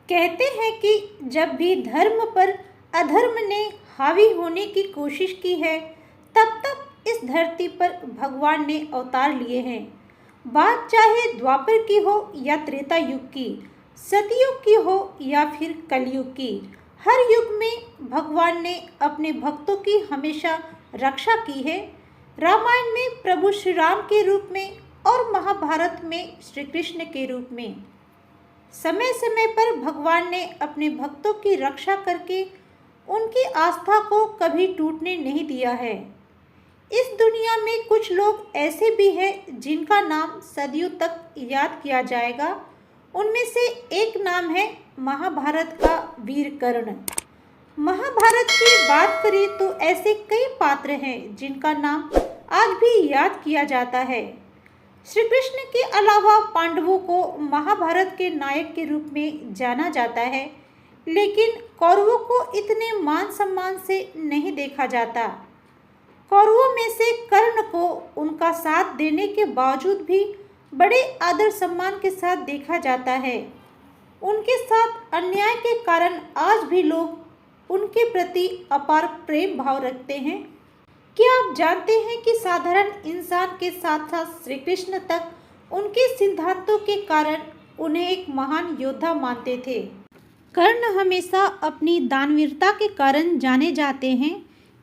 कहते हैं कि जब भी धर्म पर अधर्म ने हावी होने की कोशिश की है, तब तक इस धरती पर भगवान ने अवतार लिए हैं। बात चाहे द्वापर की हो या त्रेता युग की, सतयुग की हो या फिर कलयुग की, हर युग में भगवान ने अपने भक्तों की हमेशा रक्षा की है। रामायण में प्रभु श्री राम के रूप में और महाभारत में श्री कृष्ण के रूप में समय समय पर भगवान ने अपने भक्तों की रक्षा करके उनकी आस्था को कभी टूटने नहीं दिया है। इस दुनिया में कुछ लोग ऐसे भी हैं जिनका नाम सदियों तक याद किया जाएगा। उनमें से एक नाम है महाभारत का वीर कर्ण। महाभारत की बात करें तो ऐसे कई पात्र हैं जिनका नाम आज भी याद किया जाता है। श्री कृष्ण के अलावा पांडवों को महाभारत के नायक के रूप में जाना जाता है, लेकिन कौरवों को इतने मान सम्मान से नहीं देखा जाता। कौरवों में से कर्ण को उनका साथ देने के बावजूद भी बड़े आदर सम्मान के साथ देखा जाता है। उनके साथ अन्याय के कारण आज भी लोग उनके प्रति अपार प्रेम भाव रखते हैं। क्या आप जानते हैं कि साधारण इंसान के साथ साथ श्री कृष्ण तक उनके सिद्धांतों के कारण उन्हें एक महान योद्धा मानते थे। कर्ण हमेशा अपनी दानवीरता के कारण जाने जाते हैं।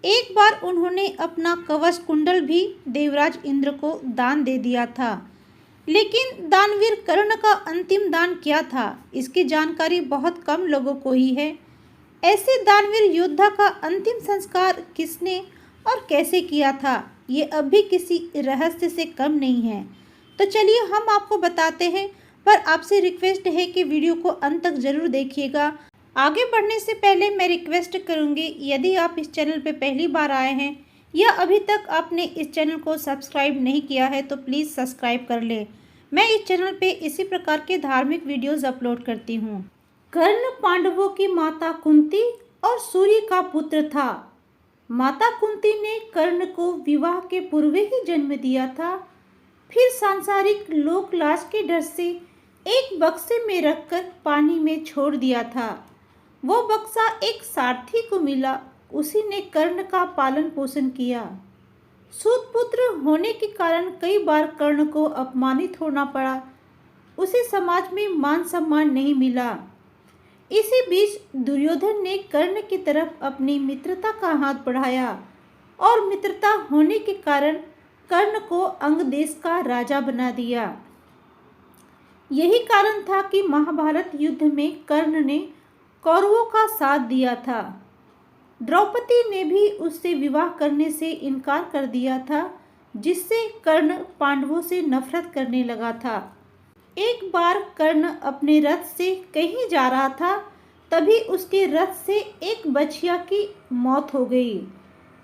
एक बार उन्होंने अपना कवच कुंडल भी देवराज इंद्र को दान दे दिया था। लेकिन दानवीर कर्ण का अंतिम दान क्या था, इसकी जानकारी बहुत कम लोगों को ही है। ऐसे दानवीर योद्धा का अंतिम संस्कार किसने और कैसे किया था, ये अब भी किसी रहस्य से कम नहीं है। तो चलिए हम आपको बताते हैं, पर आपसे रिक्वेस्ट है कि वीडियो को अंत तक ज़रूर देखिएगा। आगे बढ़ने से पहले मैं रिक्वेस्ट करूंगी, यदि आप इस चैनल पर पहली बार आए हैं या अभी तक आपने इस चैनल को सब्सक्राइब नहीं किया है तो प्लीज़ सब्सक्राइब कर लें। मैं इस चैनल पे इसी प्रकार के धार्मिक वीडियोज़ अपलोड करती हूँ। कर्ण पांडवों की माता कुंती और सूर्य का पुत्र था। माता कुंती ने कर्ण को विवाह के पूर्व ही जन्म दिया था। फिर सांसारिक लोक लाज के डर से एक बक्से में रखकर पानी में छोड़ दिया था। वो बक्सा एक सारथी को मिला, उसी ने कर्ण का पालन पोषण किया। सूत पुत्र होने के कारण कई बार कर्ण को अपमानित होना पड़ा। उसे समाज में मान सम्मान नहीं मिला। इसी बीच दुर्योधन ने कर्ण की तरफ अपनी मित्रता का हाथ बढ़ाया और मित्रता होने के कारण कर्ण को अंग देश का राजा बना दिया। यही कारण था कि महाभारत युद्ध में कर्ण ने कौरवों का साथ दिया था। द्रौपदी ने भी उससे विवाह करने से इनकार कर दिया था, जिससे कर्ण पांडवों से नफरत करने लगा था। एक बार कर्ण अपने रथ से कहीं जा रहा था, तभी उसके रथ से एक बछिया की मौत हो गई।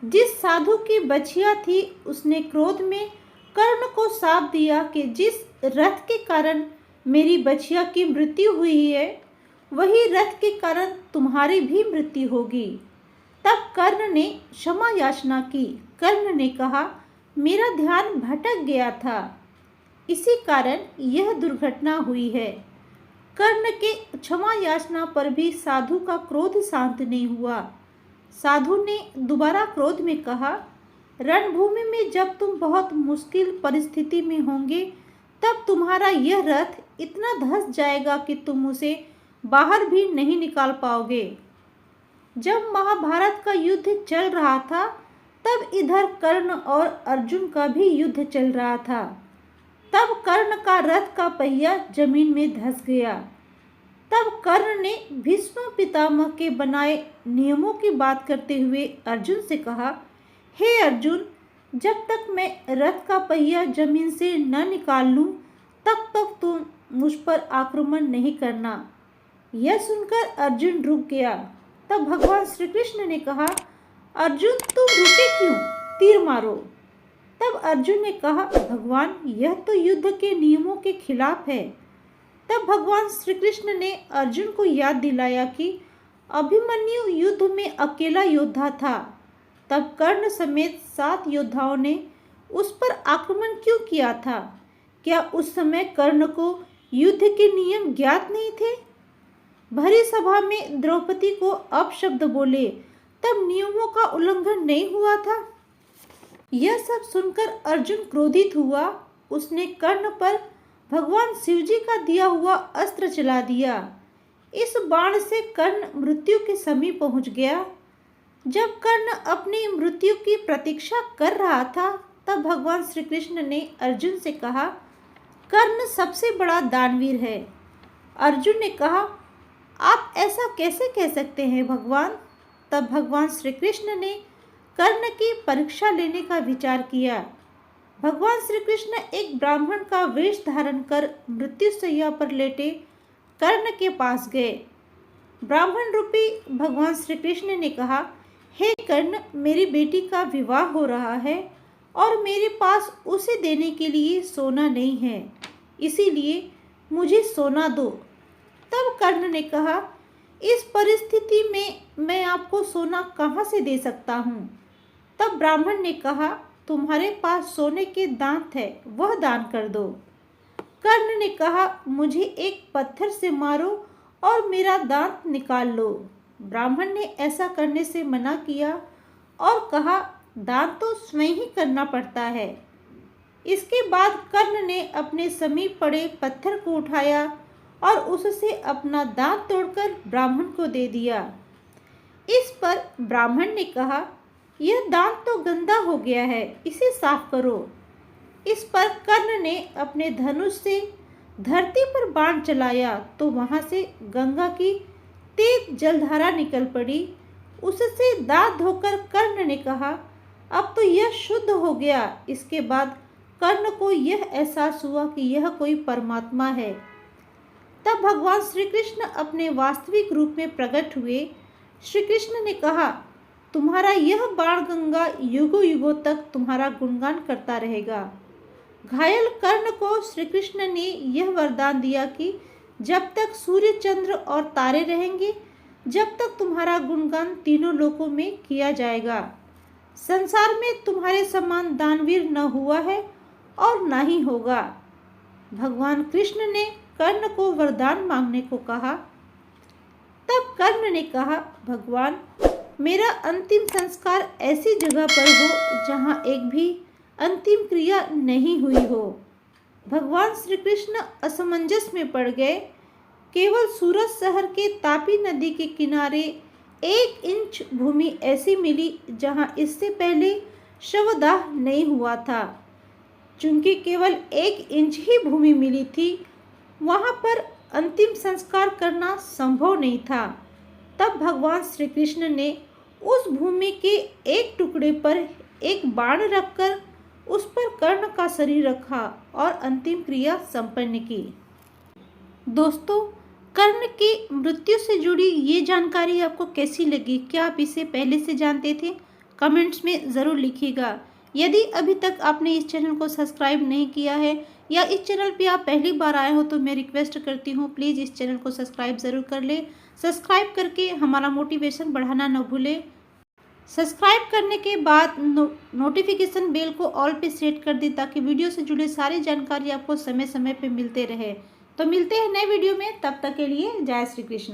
जिस साधु की बछिया थी, उसने क्रोध में कर्ण को शाप दिया कि जिस रथ के कारण मेरी बछिया की मृत्यु हुई है, वही रथ के कारण तुम्हारी भी मृत्यु होगी। तब कर्ण ने क्षमा याचना की। कर्ण ने कहा, मेरा ध्यान भटक गया था, इसी कारण यह दुर्घटना हुई है। कर्ण के क्षमा याचना पर भी साधु का क्रोध शांत नहीं हुआ। साधु ने दोबारा क्रोध में कहा, रणभूमि में जब तुम बहुत मुश्किल परिस्थिति में होंगे, तब तुम्हारा यह रथ इतना धंस जाएगा कि तुम उसे बाहर भी नहीं निकाल पाओगे। जब महाभारत का युद्ध चल रहा था, तब इधर कर्ण और अर्जुन का भी युद्ध चल रहा था। तब कर्ण का रथ का पहिया जमीन में धंस गया। तब कर्ण ने भीष्म पितामह के बनाए नियमों की बात करते हुए अर्जुन से कहा, हे अर्जुन, जब तक मैं रथ का पहिया जमीन से न निकाल लूं, तब तक तुम मुझ पर आक्रमण नहीं करना। यह सुनकर अर्जुन रुक गया। तब भगवान श्री कृष्ण ने कहा, अर्जुन तुम रुके क्यों, तीर मारो। तब अर्जुन ने कहा, भगवान यह तो युद्ध के नियमों के खिलाफ है। तब भगवान श्री कृष्ण ने अर्जुन को याद दिलाया कि अभिमन्यु युद्ध में अकेला योद्धा था। तब कर्ण समेत 7 योद्धाओं ने उस पर आक्रमण क्यों किया था? क्या उस समय कर्ण को युद्ध के नियम ज्ञात नहीं थे? भरी सभा में द्रौपदी को अपशब्द बोले तब नियमों का उल्लंघन नहीं हुआ था? यह सब सुनकर अर्जुन क्रोधित हुआ। उसने कर्ण पर भगवान शिवजी का दिया हुआ अस्त्र चला दिया। इस बाण से कर्ण मृत्यु के समीप पहुंच गया। जब कर्ण अपनी मृत्यु की प्रतीक्षा कर रहा था तब भगवान श्री कृष्ण ने अर्जुन से कहा, कर्ण सबसे बड़ा दानवीर है। अर्जुन ने कहा, आप ऐसा कैसे कह सकते हैं भगवान? तब भगवान श्री कृष्ण ने कर्ण की परीक्षा लेने का विचार किया। भगवान श्री कृष्ण एक ब्राह्मण का वेश धारण कर मृत्युशैया पर लेटे कर्ण के पास गए। ब्राह्मण रूपी भगवान श्री कृष्ण ने कहा, हे कर्ण, मेरी बेटी का विवाह हो रहा है और मेरे पास उसे देने के लिए सोना नहीं है, इसीलिए मुझे सोना दो। तब कर्ण ने कहा, इस परिस्थिति में मैं आपको सोना कहाँ से दे सकता हूँ? तब ब्राह्मण ने कहा, तुम्हारे पास सोने के दांत है, वह दान कर दो। कर्ण ने कहा, मुझे एक पत्थर से मारो और मेरा दांत निकाल लो। ब्राह्मण ने ऐसा करने से मना किया और कहा, दान तो स्वयं ही करना पड़ता है। इसके बाद कर्ण ने अपने समीप पड़े पत्थर को उठाया और उससे अपना दांत तोड़कर ब्राह्मण को दे दिया। इस पर ब्राह्मण ने कहा, यह दांत तो गंदा हो गया है, इसे साफ करो। इस पर कर्ण ने अपने धनुष से धरती पर बाण चलाया तो वहां से गंगा की तेज जलधारा निकल पड़ी। उससे दांत धोकर कर्ण ने कहा, अब तो यह शुद्ध हो गया। इसके बाद कर्ण को यह एहसास हुआ कि यह कोई परमात्मा है। तब भगवान श्री कृष्ण अपने वास्तविक रूप में प्रकट हुए। श्री कृष्ण ने कहा, तुम्हारा यह बाण गंगा युगों युगों तक तुम्हारा गुणगान करता रहेगा। घायल कर्ण को श्री कृष्ण ने यह वरदान दिया कि जब तक सूर्य, चंद्र और तारे रहेंगे, जब तक तुम्हारा गुणगान तीनों लोकों में किया जाएगा। संसार में तुम्हारे समान दानवीर न हुआ है और न ही होगा। भगवान कृष्ण ने कर्ण को वरदान मांगने को कहा। तब कर्ण ने कहा, भगवान, मेरा अंतिम संस्कार ऐसी जगह पर हो जहाँ एक भी अंतिम क्रिया नहीं हुई हो। भगवान श्री कृष्ण असमंजस में पड़ गए। केवल सूरत शहर के तापी नदी के किनारे 1 इंच भूमि ऐसी मिली जहां इससे पहले शवदाह नहीं हुआ था। चूंकि केवल 1 इंच ही भूमि मिली थी, वहां पर अंतिम संस्कार करना संभव नहीं था। तब भगवान श्री कृष्ण ने उस भूमि के एक टुकड़े पर एक बाण रखकर उस पर कर्ण का शरीर रखा और अंतिम क्रिया संपन्न की। दोस्तों, कर्ण की मृत्यु से जुड़ी ये जानकारी आपको कैसी लगी? क्या आप इसे पहले से जानते थे? कमेंट्स में ज़रूर लिखिएगा। यदि अभी तक आपने इस चैनल को सब्सक्राइब नहीं किया है या इस चैनल पे आप पहली बार आए हो तो मैं रिक्वेस्ट करती हूँ, प्लीज़ इस चैनल को सब्सक्राइब ज़रूर कर ले। सब्सक्राइब करके हमारा मोटिवेशन बढ़ाना न भूलें। सब्सक्राइब करने के बाद नोटिफिकेशन बेल को ऑल पे सेट कर दें ताकि वीडियो से जुड़े सारी जानकारी आपको समय समय पे मिलते रहे। तो मिलते हैं नए वीडियो में, तब तक के लिए जय श्री कृष्ण।